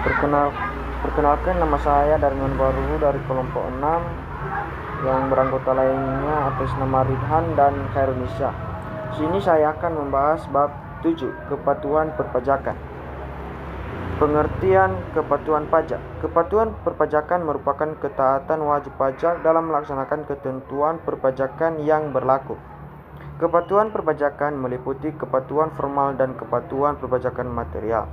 Perkenalkan, nama saya Darmian Baru dari kelompok 6 yang beranggota lainnya atas nama Ridhan dan Khairunnisa. Sini saya akan membahas bab 7, kepatuhan perpajakan. Pengertian kepatuhan pajak. Kepatuhan perpajakan merupakan ketaatan wajib pajak dalam melaksanakan ketentuan perpajakan yang berlaku. Kepatuhan perpajakan meliputi kepatuhan formal dan kepatuhan perpajakan material.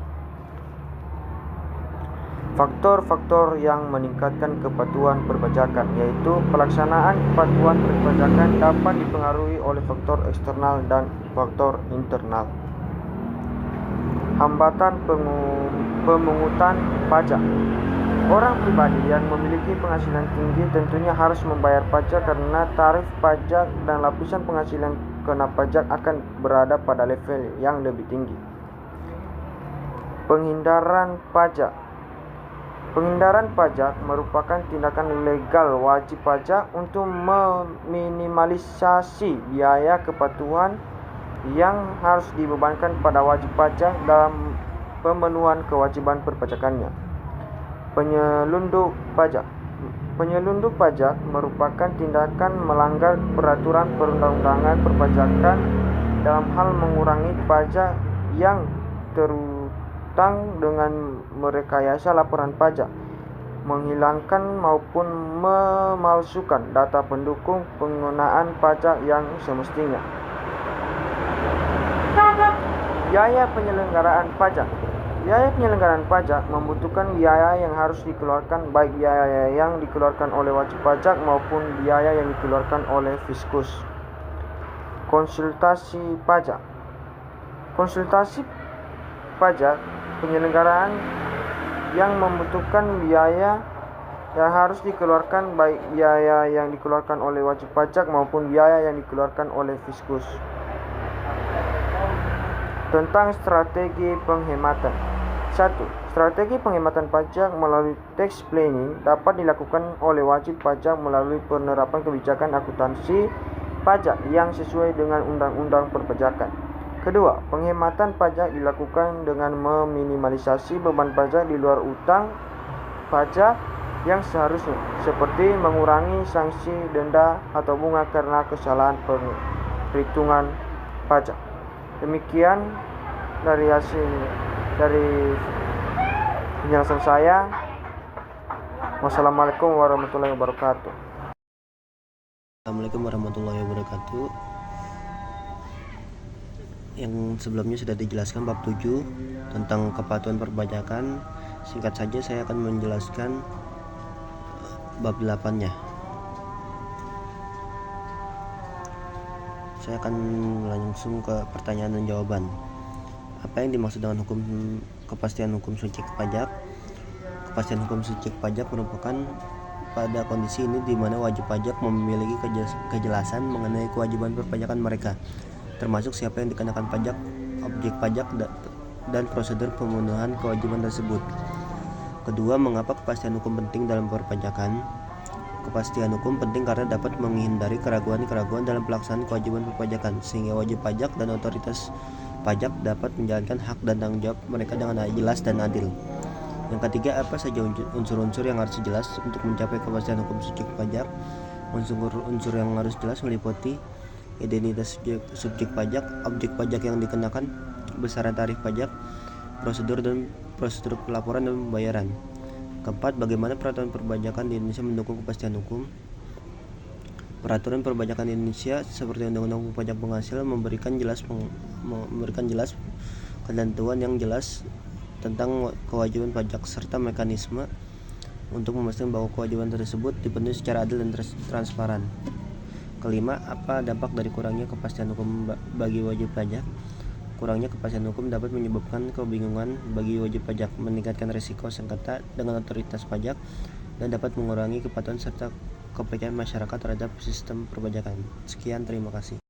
Faktor-faktor yang meningkatkan kepatuhan perpajakan yaitu pelaksanaan kepatuhan perpajakan dapat dipengaruhi oleh faktor eksternal dan faktor internal. Hambatan pemungutan pajak. Orang pribadi yang memiliki penghasilan tinggi tentunya harus membayar pajak karena tarif pajak dan lapisan penghasilan kena pajak akan berada pada level yang lebih tinggi. Penghindaran pajak. Penghindaran pajak merupakan tindakan legal wajib pajak untuk meminimalisasi biaya kepatuhan yang harus dibebankan pada wajib pajak dalam pemenuhan kewajiban perpajakannya. Penyelundup pajak. Penyelundup pajak merupakan tindakan melanggar peraturan perundang-undangan perpajakan dalam hal mengurangi pajak yang terutang dengan merekayasa laporan pajak, menghilangkan maupun memalsukan data pendukung penggunaan pajak yang semestinya. Biaya penyelenggaraan pajak. Biaya penyelenggaraan pajak membutuhkan biaya yang harus dikeluarkan, baik biaya yang dikeluarkan oleh wajib pajak maupun biaya yang dikeluarkan oleh fiskus. Konsultasi pajak. Konsultasi pajak penyelenggaraan yang membutuhkan biaya yang harus dikeluarkan, baik biaya yang dikeluarkan oleh wajib pajak maupun biaya yang dikeluarkan oleh fiskus. Tentang strategi penghematan. 1. Strategi penghematan pajak melalui tax planning dapat dilakukan oleh wajib pajak melalui penerapan kebijakan akuntansi pajak yang sesuai dengan undang-undang perpajakan. Kedua, penghematan pajak dilakukan dengan meminimalisasi beban pajak di luar utang pajak yang seharusnya, seperti mengurangi sanksi denda atau bunga karena kesalahan perhitungan pajak. Demikian dari penjelasan saya. Wassalamualaikum warahmatullahi wabarakatuh. Assalamualaikum warahmatullahi wabarakatuh. Yang sebelumnya sudah dijelaskan bab 7 tentang kepatuhan perpajakan. Singkat saja saya akan menjelaskan bab 8-nya. Saya akan langsung ke pertanyaan dan jawaban. Apa yang dimaksud dengan kepastian hukum subjek pajak? Kepastian hukum subjek pajak merupakan pada kondisi ini di mana wajib pajak memiliki kejelasan mengenai kewajiban perpajakan mereka, termasuk siapa yang dikenakan pajak, objek pajak, dan prosedur pemenuhan kewajiban tersebut. Kedua, mengapa kepastian hukum penting dalam perpajakan? Kepastian hukum penting karena dapat menghindari keraguan-keraguan dalam pelaksanaan kewajiban perpajakan, sehingga wajib pajak dan otoritas pajak dapat menjalankan hak dan tanggung jawab mereka dengan jelas dan adil. Yang ketiga, apa saja unsur-unsur yang harus jelas untuk mencapai kepastian hukum subjek pajak? Unsur yang harus jelas meliputi identitas subjek pajak, objek pajak yang dikenakan, besaran tarif pajak, prosedur pelaporan dan pembayaran. Keempat, bagaimana peraturan perpajakan di Indonesia mendukung kepastian hukum? Peraturan perpajakan di Indonesia seperti Undang-Undang Pajak Penghasilan memberikan jelas ketentuan yang jelas tentang kewajiban pajak serta mekanisme untuk memastikan bahwa kewajiban tersebut dipenuhi secara adil dan transparan. Kelima, apa dampak dari kurangnya kepastian hukum bagi wajib pajak? Kurangnya kepastian hukum dapat menyebabkan kebingungan bagi wajib pajak, meningkatkan risiko sengketa dengan otoritas pajak, dan dapat mengurangi kepatuhan serta kepercayaan masyarakat terhadap sistem perpajakan. Sekian, terima kasih.